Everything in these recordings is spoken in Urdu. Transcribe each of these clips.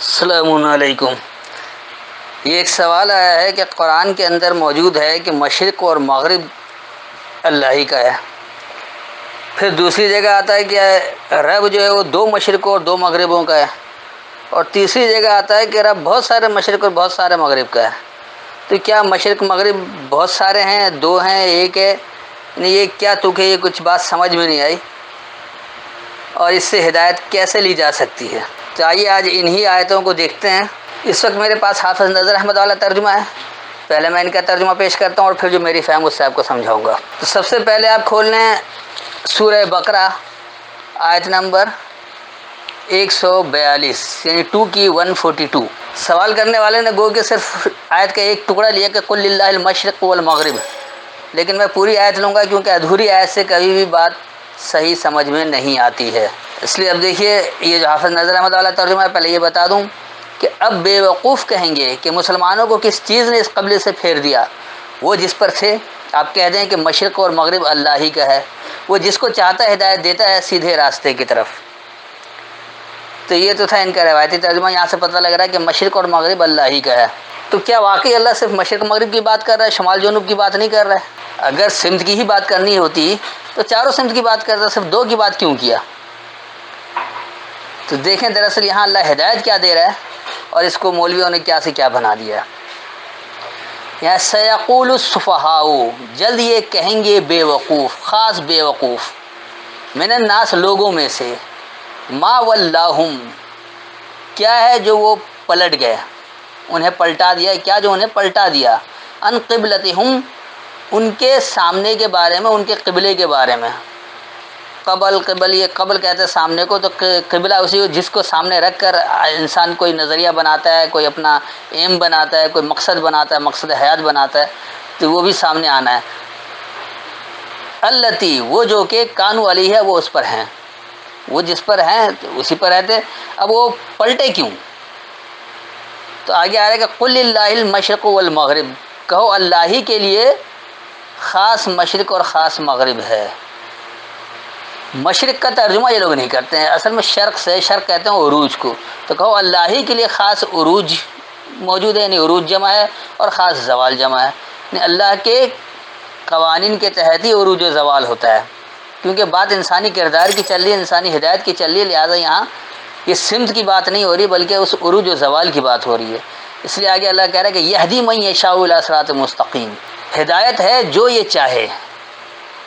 السلام علیکم۔ یہ ایک سوال آیا ہے کہ قرآن کے اندر موجود ہے کہ مشرق اور مغرب اللہ ہی کا ہے، پھر دوسری جگہ آتا ہے کہ رب جو ہے وہ دو مشرقوں اور دو مغربوں کا ہے، اور تیسری جگہ آتا ہے کہ رب بہت سارے مشرق اور بہت سارے مغرب کا ہے۔ تو کیا مشرق مغرب بہت سارے ہیں، دو ہیں، ایک ہے؟ یہ کیا تک ہے؟ یہ کچھ بات سمجھ میں نہیں آئی، اور اس سے ہدایت کیسے لی جا سکتی ہے؟ تو آئیے آج انہی آیتوں کو دیکھتے ہیں۔ اس وقت میرے پاس حافظ نظر احمد والا ترجمہ ہے، پہلے میں ان کا ترجمہ پیش کرتا ہوں اور پھر جو میری فہم اس سے آپ کو سمجھاؤں گا۔ تو سب سے پہلے آپ کھول لیں سورہ بقرہ آیت نمبر 142 یعنی 2 کی 142۔ سوال کرنے والے نے گو کہ صرف آیت کا ایک ٹکڑا لیا کہ قل للہ المشرق والمغرب، لیکن میں پوری آیت لوں گا کیونکہ ادھوری آیت سے کبھی بھی بات صحیح سمجھ میں نہیں آتی ہے۔ اس لیے اب دیکھیے یہ جو حافظ نظر احمد والا ترجمہ ہے، پہلے یہ بتا دوں کہ اب بے وقوف کہیں گے کہ مسلمانوں کو کس چیز نے اس قبلے سے پھیر دیا، وہ جس پر تھے۔ آپ کہہ دیں کہ مشرق اور مغرب اللہ ہی کا ہے، وہ جس کو چاہتا ہے ہدایت دیتا ہے سیدھے راستے کی طرف۔ تو یہ تو تھا ان کا روایتی ترجمہ۔ یہاں سے پتہ لگ رہا ہے کہ مشرق اور مغرب اللہ ہی کا ہے۔ تو کیا واقعی اللہ صرف مشرق مغرب کی بات کر رہا ہے، شمال جنوب کی بات نہیں کر رہا ہے؟ اگر سمت کی ہی بات کرنی ہوتی تو چاروں سمت کی بات کرتا، صرف دو کی بات کیوں کیا؟ تو دیکھیں دراصل یہاں اللہ ہدایت کیا دے رہا ہے اور اس کو مولویوں نے کیا سے کیا بنا دیا ہے۔ یہاں سیقول السفہاء، جلد یہ کہیں گے بے وقوف، خاص بے وقوف، من الناس لوگوں میں سے، ما ولاہم کیا ہے جو وہ پلٹ گئے، انہیں پلٹا دیا، کیا جو انہیں پلٹا دیا، ان قبلتہم ان کے سامنے کے بارے میں، ان کے قبلے کے بارے میں۔ قبل یہ قبل کہتے ہیں سامنے کو، تو قبلہ اسی کو جس کو سامنے رکھ کر انسان کوئی نظریہ بناتا ہے، کوئی اپنا ایم بناتا ہے، کوئی مقصد بناتا ہے، مقصد حیات بناتا ہے، تو وہ بھی سامنے آنا ہے۔ التی وہ جو کہ کانو علی ہے وہ اس پر ہیں، وہ جس پر ہیں اسی پر رہتے۔ اب وہ پلٹے کیوں؟ تو آگے آ رہا ہے کہ قل للہ المشرق والمغرب، کہو اللہ ہی کے لیے خاص مشرق اور خاص مغرب ہے۔ مشرق کا ترجمہ یہ لوگ نہیں کرتے ہیں، اصل میں شرق سے، شرق کہتے ہیں عروج کو، تو کہو اللہ ہی کے لیے خاص عروج موجود ہے، یعنی عروج جمع ہے اور خاص زوال جمع ہے، یعنی اللہ کے قوانین کے تحت ہی عروج و زوال ہوتا ہے، کیونکہ بات انسانی کردار کی چل رہی ہے، انسانی ہدایت کی چل رہی ہے، لہٰذا یہاں یہ سمت کی بات نہیں ہو رہی بلکہ اس عروج و زوال کی بات ہو رہی ہے۔ اس لیے آگے اللہ کہہ رہا ہے کہ یہدی من یشاء الی صراط مستقیم، ہدایت ہے جو یہ چاہے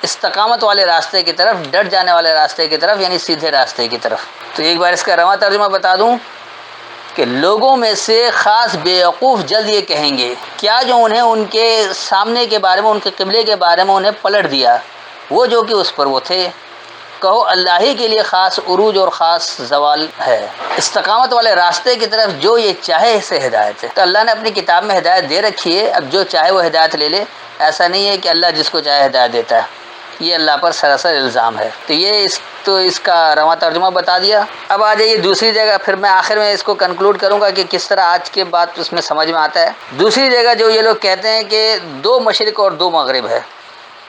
استقامت والے راستے کی طرف، ڈٹ جانے والے راستے کی طرف، یعنی سیدھے راستے کی طرف۔ تو ایک بار اس کا رواں ترجمہ بتا دوں کہ لوگوں میں سے خاص بیوقوف جلد یہ کہیں گے، کیا جو انہیں ان کے سامنے کے بارے میں، ان کے قبلے کے بارے میں انہیں پلٹ دیا، وہ جو کہ اس پر وہ تھے۔ کہو اللہ ہی کے لیے خاص عروج اور خاص زوال ہے، استقامت والے راستے کی طرف جو یہ چاہے سے ہدایت ہے۔ تو اللہ نے اپنی کتاب میں ہدایت دے رکھی ہے، اب جو چاہے وہ ہدایت لے لے، ایسا نہیں ہے کہ اللہ جس کو چاہے ہدایت دیتا ہے، یہ اللہ پر سراسر الزام ہے۔ تو یہ اس کا رواں ترجمہ بتا دیا۔ اب آ جائیے دوسری جگہ، پھر میں آخر میں اس کو کنکلوڈ کروں گا کہ کس طرح آج کے بعد اس میں سمجھ میں آتا ہے۔ دوسری جگہ جو یہ لوگ کہتے ہیں کہ دو مشرق اور دو مغرب ہے،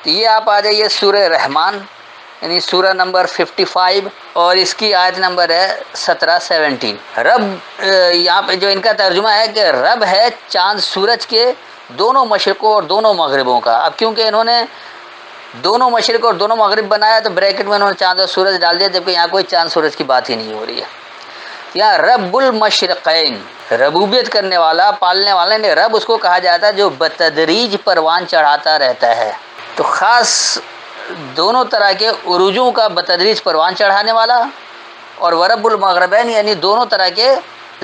تو یہ آپ آ جائیے سورہ رحمان یعنی سورہ نمبر 55 اور اس کی آیت نمبر ہے 17 رب یہاں پہ جو ان کا ترجمہ ہے کہ رب ہے چاند سورج کے دونوں مشرقوں اور دونوں مغربوں کا۔ اب کیونکہ انہوں نے دونوں مشرق اور دونوں مغرب بنایا تو بریکٹ میں انہوں نے چاند اور سورج ڈال دیا، جبکہ یہاں کوئی چاند سورج کی بات ہی نہیں ہو رہی ہے۔ یہاں رب المشرقین، ربوبیت کرنے والا، پالنے والا، نے رب اس کو کہا جاتا ہے جو بتدریج پروان چڑھاتا رہتا ہے۔ تو خاص دونوں طرح کے عروجوں کا بتدریج پروان چڑھانے والا، اور ورب المغربین یعنی دونوں طرح کے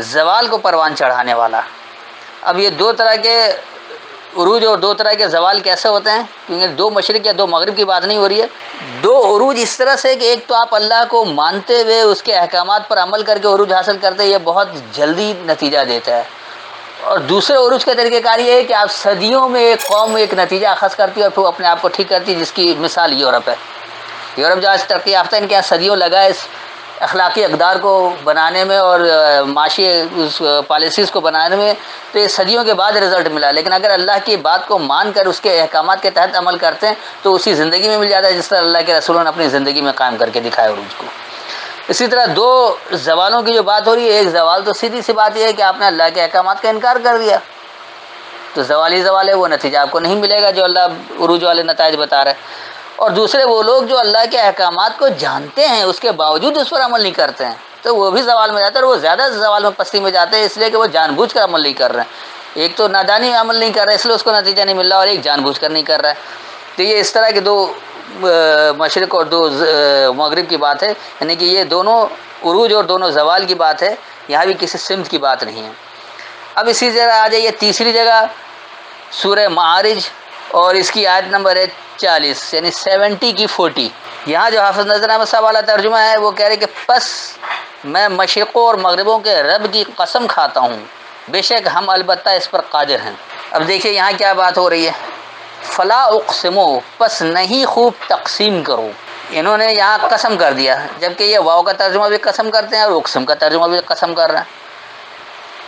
زوال کو پروان چڑھانے والا۔ اب یہ دو طرح کے عروج اور دو طرح کے زوال کیسے ہوتے ہیں؟ کیونکہ دو مشرق یا دو مغرب کی بات نہیں ہو رہی ہے۔ دو عروج اس طرح سے کہ ایک تو آپ اللہ کو مانتے ہوئے اس کے احکامات پر عمل کر کے عروج حاصل کرتے ہیں، یہ بہت جلدی نتیجہ دیتا ہے، اور دوسرے عروج کا طریقہ کار یہ ہے کہ آپ صدیوں میں ایک قوم ایک نتیجہ اخذ کرتی ہے اور پھر اپنے آپ کو ٹھیک کرتی ہے، جس کی مثال یورپ ہے۔ یورپ جو آج ترقی یافتہ، ان کے یہاں صدیوں لگا اس اخلاقی اقدار کو بنانے میں اور معاشی پالیسیز کو بنانے میں، تو یہ صدیوں کے بعد رزلٹ ملا۔ لیکن اگر اللہ کی بات کو مان کر اس کے احکامات کے تحت عمل کرتے ہیں تو اسی زندگی میں مل جاتا ہے، جس طرح اللہ کے رسولوں نے اپنی زندگی میں قائم کر کے دکھایا عروج کو۔ اسی طرح دو زوالوں کی جو بات ہو رہی ہے، ایک زوال تو سیدھی سی بات یہ ہے کہ آپ نے اللہ کے احکامات کا انکار کر دیا، تو زوال ہی زوال ہے، وہ نتیجہ آپ کو نہیں ملے گا جو اللہ عروج والے نتائج بتا رہے ہیں۔ اور دوسرے وہ لوگ جو اللہ کے احکامات کو جانتے ہیں اس کے باوجود اس پر عمل نہیں کرتے ہیں، تو وہ بھی زوال میں جاتے ہیں، اور وہ زیادہ زوال میں پستی میں جاتے ہیں، اس لیے کہ وہ جان بوجھ کر عمل نہیں کر رہے ہیں۔ ایک تو نادانی میں عمل نہیں کر رہا ہے اس لیے اس کو نتیجہ نہیں مل رہا، اور ایک جان بوجھ کر نہیں کر رہا ہے۔ تو یہ اس طرح کے دو مشرق اور دو مغرب کی بات ہے، یعنی کہ یہ دونوں عروج اور دونوں زوال کی بات ہے، یہاں بھی کسی سمت کی بات نہیں ہے۔ اب اسی جگہ آ جائیے تیسری جگہ سورہ معارج، اور اس کی آیت نمبر ہے 40، یعنی 70 کی 40۔ یہاں جو حافظ نظر احمد صاحب والا ترجمہ ہے وہ کہہ رہے کہ پس میں مشرقوں اور مغربوں کے رب کی قسم کھاتا ہوں، بے شک ہم البتہ اس پر قادر ہیں۔ اب دیکھیے یہاں کیا بات ہو رہی ہے، فلا اقسمو، پس نہیں خوب تقسیم کرو۔ انہوں نے یہاں قسم کر دیا، جبکہ یہ واو کا ترجمہ بھی قسم کرتے ہیں اور اقسم کا ترجمہ بھی قسم کر رہے ہیں۔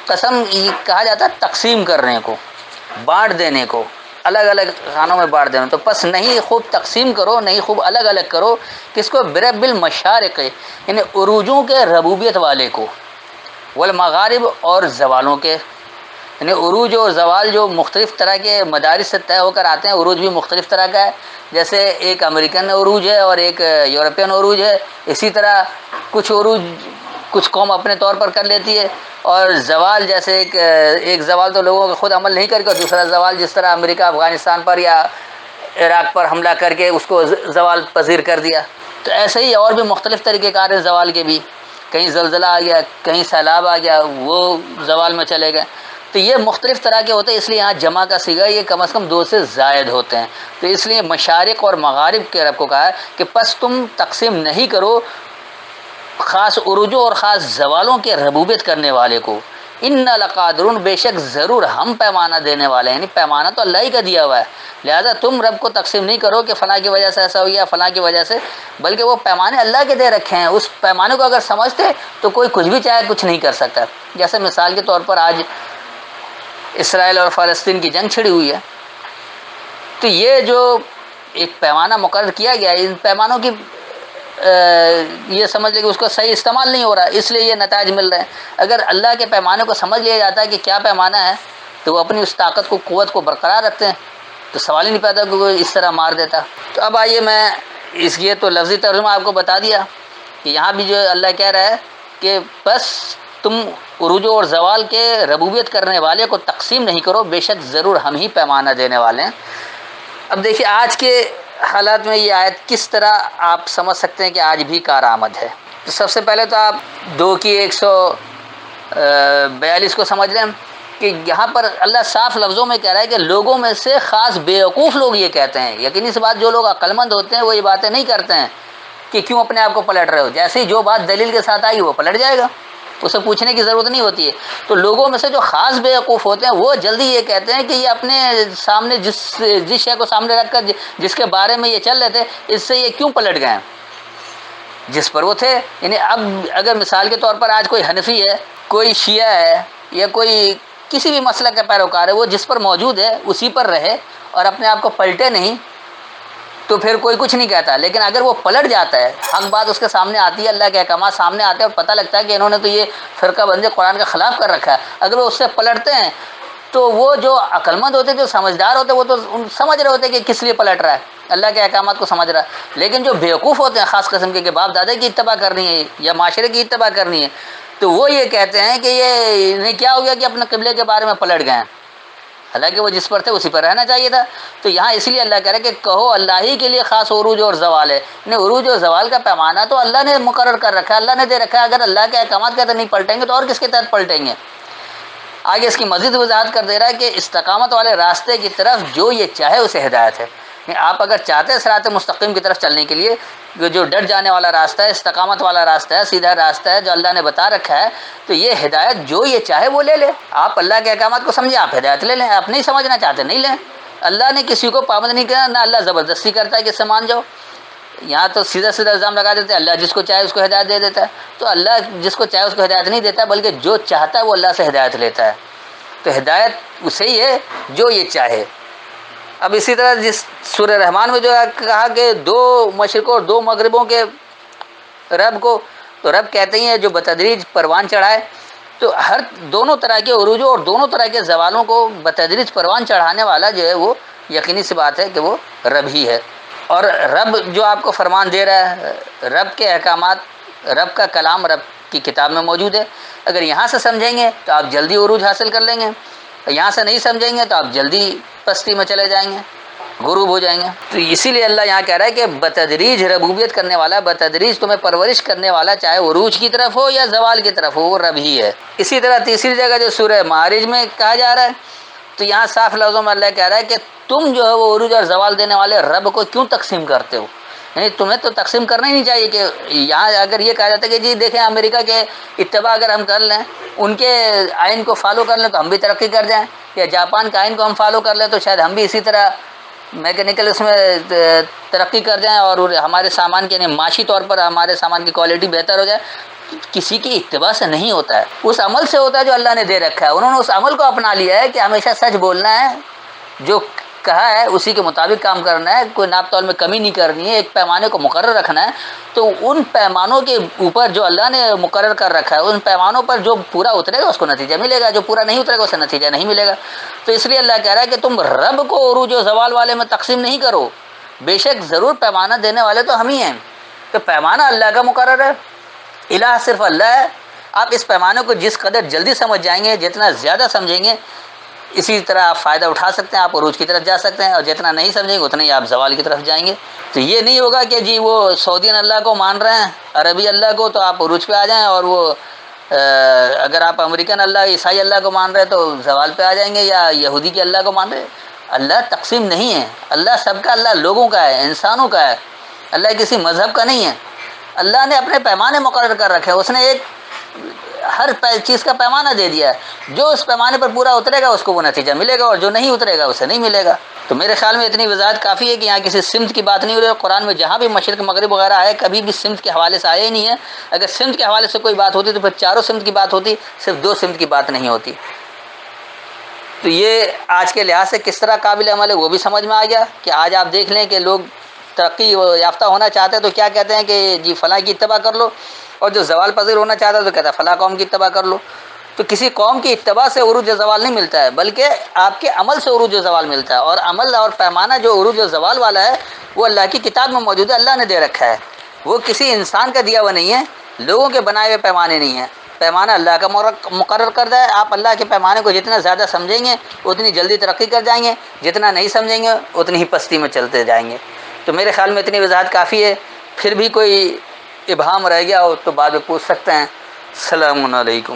قسم کہا جاتا ہے تقسیم کرنے کو، بانٹ دینے کو، الگ الگ خانوں میں بانٹ دینا۔ تو پس نہیں خوب تقسیم کرو، نہیں خوب الگ الگ کرو، کس کو؟ برب المشارق، یعنی عروجوں کے ربوبیت والے کو، والمغارب اور زوالوں کے، یعنی عروج اور زوال جو مختلف طرح کے مدارس سے طے ہو کر آتے ہیں۔ عروج بھی مختلف طرح کا ہے، جیسے ایک امریکن عروج ہے اور ایک یورپین عروج ہے، اسی طرح کچھ عروج کچھ قوم اپنے طور پر کر لیتی ہے، اور زوال جیسے ایک زوال تو لوگوں کا خود عمل نہیں کر کے، دوسرا زوال جس طرح امریکہ افغانستان پر یا عراق پر حملہ کر کے اس کو زوال پذیر کر دیا۔ تو ایسے ہی اور بھی مختلف طریقے کار ہیں زوال کے بھی، کہیں زلزلہ آ گیا، کہیں سیلاب آ گیا، وہ زوال میں چلے گئے۔ تو یہ مختلف طرح کے ہوتے ہیں، اس لیے یہاں جمع کا صیغہ یہ کم از کم 2 سے زائد ہوتے ہیں۔ تو اس لیے مشارق اور مغارب کے رب کو کہا ہے کہ پس تم تقسیم نہیں کرو خاص عروجوں اور خاص زوالوں کے ربوبیت کرنے والے کو، ان لقادرون، بے شک ضرور ہم پیمانہ دینے والے ہیں، یعنی پیمانہ تو اللہ ہی کا دیا ہوا ہے، لہذا تم رب کو تقسیم نہیں کرو کہ فلاں کی وجہ سے ایسا ہو گیا، فلاں کی وجہ سے، بلکہ وہ پیمانے اللہ کے دے رکھے ہیں۔ اس پیمانے کو اگر سمجھتے تو کوئی کچھ بھی چاہے کچھ نہیں کر سکتا۔ جیسے مثال کے طور پر آج اسرائیل اور فلسطین کی جنگ چھڑی ہوئی ہے، تو یہ جو ایک پیمانہ مقرر کیا گیا ہے، ان پیمانوں کی یہ سمجھ لے کہ اس کو صحیح استعمال نہیں ہو رہا، اس لیے یہ نتائج مل رہے ہیں۔ اگر اللہ کے پیمانے کو سمجھ لیا جاتا ہے کہ کیا پیمانہ ہے، تو وہ اپنی اس طاقت کو، قوت کو برقرار رکھتے ہیں، تو سوال ہی نہیں پیدا کہ وہ اس طرح مار دیتا۔ تو اب آئیے میں یہ تو لفظی ترجمہ آپ کو بتا دیا کہ یہاں بھی جو اللہ کہہ رہا ہے کہ بس تم عروج اور زوال کے ربوبیت کرنے والے کو تقسیم نہیں کرو، بے شک ضرور ہم ہی پیمانہ دینے والے ہیں۔ اب دیکھیے آج کے حالات میں یہ آیت کس طرح آپ سمجھ سکتے ہیں کہ آج بھی کارآمد ہے۔ تو سب سے پہلے تو آپ 2 کی 142 کو سمجھ لیں کہ یہاں پر اللہ صاف لفظوں میں کہہ رہا ہے کہ لوگوں میں سے خاص بیوقوف لوگ یہ کہتے ہیں، یقینی سی بات جو لوگ عقل مند ہوتے ہیں وہ یہ باتیں نہیں کرتے ہیں کہ کیوں اپنے آپ کو پلٹ رہے ہو، جیسے ہی جو بات دلیل کے ساتھ آئی وہ پلٹ جائے گا، اسے پوچھنے کی ضرورت نہیں ہوتی ہے۔ تو لوگوں میں سے جو خاص بیوقوف ہوتے ہیں وہ جلدی یہ کہتے ہیں کہ یہ اپنے سامنے جس شے کو سامنے رکھ کر جس کے بارے میں یہ چل رہے تھے، اس سے یہ کیوں پلٹ گئے ہیں جس پر وہ تھے۔ یعنی اب اگر مثال کے طور پر آج کوئی حنفی ہے، کوئی شیعہ ہے، یا کوئی کسی بھی مسلک کا پیروکار ہے، وہ جس پر موجود ہے اسی پر رہے اور اپنے آپ کو پلٹے نہیں، تو پھر کوئی کچھ نہیں کہتا۔ لیکن اگر وہ پلٹ جاتا ہے، حق بات اس کے سامنے آتی ہے، اللہ کے احکامات سامنے آتے ہیں اور پتہ لگتا ہے کہ انہوں نے تو یہ فرقہ بندی قرآن کے خلاف کر رکھا ہے، اگر وہ اس سے پلٹتے ہیں تو وہ جو عقل مند ہوتے، جو سمجھدار ہوتے، وہ تو سمجھ رہے ہوتے کہ کس لیے پلٹ رہا ہے، اللہ کے احکامات کو سمجھ رہا ہے۔ لیکن جو بیوقوف ہوتے ہیں خاص قسم کے کہ باپ دادا کی اتباع کرنی ہے یا معاشرے کی اتباع کرنی ہے، تو وہ یہ کہتے ہیں کہ یہ انہیں کیا ہو گیا کہ اپنے قبلے کے بارے میں پلٹ گئے ہیں، حالانکہ وہ جس پر تھے اسی پر رہنا چاہیے تھا۔ تو یہاں اس لیے اللہ کہہ رہا ہے کہ کہو اللہ ہی کے لیے خاص عروج اور زوال ہے، یعنی عروج اور زوال کا پیمانہ تو اللہ نے مقرر کر رکھا ہے، اللہ نے دے رکھا ہے، اگر اللہ کے احکامات کے تحت نہیں پلٹیں گے تو اور کس کے تحت پلٹیں گے۔ آگے اس کی مزید وضاحت کر دے رہا ہے کہ استقامت والے راستے کی طرف جو یہ چاہے اسے ہدایت ہے، یعنی آپ اگر چاہتے ہیں صراط مستقیم کی طرف چلنے کے لیے، جو ڈٹ جانے والا راستہ ہے، استقامت والا راستہ ہے، سیدھا راستہ ہے جو اللہ نے بتا رکھا ہے، تو یہ ہدایت جو یہ چاہے وہ لے لے۔ آپ اللہ کے احکامات کو سمجھیں، آپ ہدایت لے لیں، آپ نہیں سمجھنا چاہتے نہیں لیں۔ اللہ نے کسی کو پابند نہیں کیا، نہ اللہ زبردستی کرتا ہے کہ اس سے مان جاؤ۔ یہاں تو سیدھا سیدھا الزام لگا دیتے ہیں اللہ جس کو چاہے اس کو ہدایت دے دیتا ہے، تو اللہ جس کو چاہے اس کو ہدایت نہیں دیتا، بلکہ جو چاہتا ہے وہ اللہ سے ہدایت لیتا ہے۔ تو ہدایت اسے ہی ہے جو یہ چاہے۔ اب اسی طرح جس سورہ رحمان میں جو ہے کہا کہ 2 مشرقوں اور 2 مغربوں کے رب کو، تو رب کہتے ہیں جو بتدریج پروان چڑھائے، تو ہر دونوں طرح کے عروجوں اور دونوں طرح کے زوالوں کو بتدریج پروان چڑھانے والا جو ہے وہ یقینی سی بات ہے کہ وہ رب ہی ہے۔ اور رب جو آپ کو فرمان دے رہا ہے، رب کے احکامات، رب کا کلام رب کی کتاب میں موجود ہے۔ اگر یہاں سے سمجھیں گے تو آپ جلدی عروج حاصل کر لیں گے، یہاں سے نہیں سمجھیں گے تو آپ جلدی پستی میں چلے جائیں گے، غروب ہو جائیں گے۔ تو اسی لیے اللہ یہاں کہہ رہا ہے کہ بتدریج ربوبیت کرنے والا، بتدریج تمہیں پرورش کرنے والا، چاہے عروج کی طرف ہو یا زوال کی طرف ہو، وہ رب ہی ہے۔ اسی طرح تیسری جگہ جو سورہ معارج میں کہا جا رہا ہے، تو یہاں صاف لفظوں میں اللہ کہہ رہا ہے کہ تم جو ہے وہ عروج اور زوال دینے والے رب کو کیوں تقسیم کرتے ہو؟ یعنی تمہیں تو تقسیم کرنا ہی نہیں چاہیے۔ کہ یہاں اگر یہ کہا جاتا ہے کہ جی دیکھیں امریکہ کے اتباع اگر ہم کر لیں، ان کے آئین کو فالو کر لیں تو ہم بھی ترقی کر جائیں، یا جاپان کے آئین کو ہم فالو کر لیں تو شاید ہم بھی اسی طرح میکینیکل اس میں ترقی کر جائیں اور ہمارے سامان کے، یعنی معاشی طور پر ہمارے سامان کی کوالٹی بہتر ہو جائے۔ کسی کی اتباع سے نہیں ہوتا ہے، اس عمل سے ہوتا ہے جو اللہ نے دے رکھا ہے۔ انہوں نے اس عمل کو اپنا لیا ہے کہ ہمیشہ سچ بولنا ہے، جو کہا ہے اسی کے مطابق کام کرنا ہے، کوئی ناپ تول میں کمی نہیں کرنی ہے، ایک پیمانے کو مقرر رکھنا ہے۔ تو ان پیمانوں کے اوپر جو اللہ نے مقرر کر رکھا ہے، ان پیمانوں پر جو پورا اترے گا اس کو نتیجہ ملے گا، جو پورا نہیں اترے گا اسے نتیجہ نہیں ملے گا۔ تو اس لیے اللہ کہہ رہا ہے کہ تم رب کو عروج و زوال والے میں تقسیم نہیں کرو، بے شک ضرور پیمانہ دینے والے تو ہم ہی ہیں۔ تو پیمانہ اللہ کا مقرر ہے، الہ صرف اللہ ہے۔ آپ اس پیمانے کو جس قدر جلدی سمجھ جائیں گے، جتنا زیادہ سمجھیں گے، اسی طرح آپ فائدہ اٹھا سکتے ہیں، آپ عروج کی طرف جا سکتے ہیں، اور جتنا نہیں سمجھیں گے اتنا ہی آپ زوال کی طرف جائیں گے۔ تو یہ نہیں ہوگا کہ جی وہ سعودین اللہ کو مان رہے ہیں، عربی اللہ کو، تو آپ عروج پہ آ جائیں، اور وہ اگر آپ امریکن اللہ، عیسائی اللہ کو مان رہے ہیں تو زوال پہ آ جائیں گے، یا یہودی کے اللہ کو مان رہے ہیں۔ اللہ تقسیم نہیں ہے، اللہ سب کا، اللہ لوگوں کا ہے، انسانوں کا ہے، اللہ کسی مذہب کا نہیں ہے۔ اللہ نے اپنے پیمانے مقرر کر رکھے ہیں، اس نے ایک ہر چیز کا پیمانہ دے دیا ہے، جو اس پیمانے پر پورا اترے گا اس کو وہ نتیجہ ملے گا، اور جو نہیں اترے گا اسے نہیں ملے گا۔ تو میرے خیال میں اتنی وضاحت کافی ہے کہ یہاں کسی سمت کی بات نہیں ہو رہی ہے۔ قرآن میں جہاں بھی مشرق مغرب وغیرہ آئے، کبھی بھی سمت کے حوالے سے آیا ہی نہیں ہے۔ اگر سمت کے حوالے سے کوئی بات ہوتی تو پھر چاروں سمت کی بات ہوتی، صرف دو سمت کی بات نہیں ہوتی۔ تو یہ آج کے لحاظ سے کس طرح قابل عمل ہے وہ بھی سمجھ میں آ گیا کہ آج آپ دیکھ لیں کہ لوگ ترقی یافتہ ہونا چاہتے ہیں تو کیا کہتے ہیں کہ جی فلاں کی اتباع کر لو، اور جو زوال پذیر ہونا چاہتا ہے تو کہتا ہے فلاں قوم کی اتباع کر لو۔ تو کسی قوم کی اتباع سے عروج و زوال نہیں ملتا ہے، بلکہ آپ کے عمل سے عروج و زوال ملتا ہے، اور عمل اور پیمانہ جو عروج و زوال والا ہے وہ اللہ کی کتاب میں موجود ہے، اللہ نے دے رکھا ہے، وہ کسی انسان کا دیا ہوا نہیں ہے، لوگوں کے بنائے ہوئے پیمانے نہیں ہیں۔ پیمانہ اللہ کا مقرر کردہ ہے۔ آپ اللہ کے پیمانے کو جتنا زیادہ سمجھیں گے اتنی جلدی ترقی کر جائیں گے، جتنا نہیں سمجھیں گے اتنی ہی پستی میں چلتے جائیں گے۔ تو میرے خیال میں اتنی وضاحت کافی ہے۔ پھر بھی کوئی ابہام رہ گیا ہو تو بعد میں پوچھ سکتے ہیں۔ السلام علیکم۔